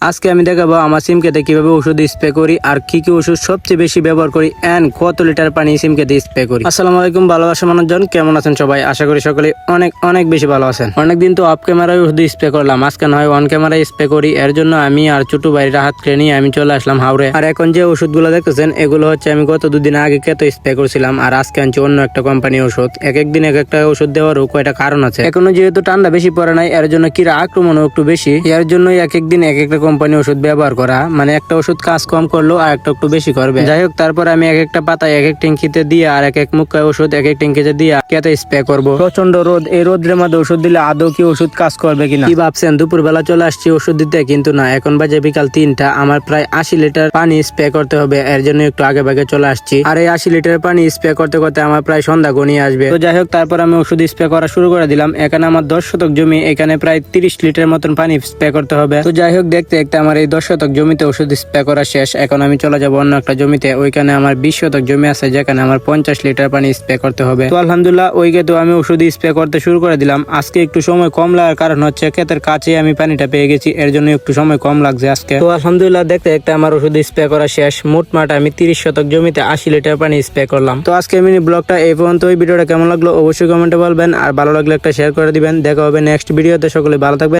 আজকে আমি দেখাবো আমার সিম খেতে কিভাবে ওষুধ স্প্রে করি আর কি কি ওষুধ সবচেয়ে বেশি ব্যবহার করি এন্ড কত লিটার পানি সিম খেতে স্প্রে করি। আসসালামু আলাইকুম ভালোবাসা মানুষজন, কেমন আছেন সবাই? আশা করি সকলে অনেক অনেক বেশি ভালো আছেন। অনেকদিন তো অফ ক্যামেরায় ওষুধ স্প্রে করলাম, আজকে নয় অন ক্যামেরায় স্প্রে করি। এর জন্য আমি আর ছোট ভাইয়ের হাত কেড়ে নিয়ে আমি চলে আসলাম হাওড়ে। আর এখন যে ওষুধগুলো দেখতেছেন এগুলো হচ্ছে আমি গত দুদিন আগে কেতো স্প্রে করছিলাম, আর আজকে আনছি অন্য একটা কোম্পানি ওষুধ। এক একদিন এক একটা ওষুধ দেওয়ারও কয়টা কারণ আছে। এখনো যেহেতু ঠান্ডা বেশি পড়ে নাই, এর জন্য কিরা আক্রমণও একটু বেশি, এর জন্য এক একদিন এক একটা কোম্পানি ওষুধ ব্যবহার করা, মানে একটা ওষুধ কাজ কম করলো আর একটা একটু বেশি করবে। যাই হোক, তারপর আমি এক একটা পাতায় এক এক ট্যাঙ্কিতে দিয়ে আর এক এক মুখায় ওষুধ এক এক ট্যাঙ্কিতে দিয়ে কেটে স্প্রে করবো। প্রচন্ড রোদ, এই রোদের মধ্যে ওষুধ দিলে আদৌ কি ওষুধ কাজ করবে কিনা কি ভাবছেন? দুপুর বেলা চলে আসছি ওষুধ দিতে, কিন্তু না, এখন বাজে বিকাল 3টা। আমার প্রায় 80 লিটার পানি স্প্রে করতে হবে, এর জন্য একটু আগে ভাগে চলে আসছি। আর এই 80 লিটার পানি স্প্রে করতে করতে আমার প্রায় সন্ধ্যা গনিয়ে আসবে। তো যাই হোক, তারপর আমি ওষুধ স্প্রে করা শুরু করে দিলাম। এখানে আমার 10 শতক জমি, এখানে প্রায় 30 লিটার মতন পানি স্প্রে করতে হবে। তো যাই হোক, দেখতে দেখতে আমার এই 10 শতক জমিতে ওষুধ স্প্রে করা শেষ। এখন আমি চলে যাবো অন্য একটা জমিতে, ওইখানে আমার 20 শতক জমি আছে, যেখানে আমার 50 লিটার পানি স্প্রে করতে হবে। তো আলহামদুলিল্লাহ ওইকে তো আমি ওষুধ স্প্রে করতে শুরু করে দিলাম। আজকে একটু সময় কম লাগার কারণ হচ্ছে ক্ষেতের কাছে আমি পানিটা পেয়ে গেছি, এর জন্য একটু সময় কম লাগছে আজকে। তো আলহামদুলিল্লাহ দেখতে দেখতে আমার ওষুধ স্প্রে করা শেষ। মোটমাট আমি 30 শতক জমিতে 80 লিটার পানি স্প্রে করলাম। তো আজকে মিনি ব্লগটা এই পর্যন্ত। ওই ভিডিওটা কেমন লাগলো অবশ্যই কমেন্টে বলবেন, আর ভালো লাগলে একটা শেয়ার করে দিবেন। দেখা হবে নেক্সট ভিডিওতে। সকলে ভালো থাকবেন।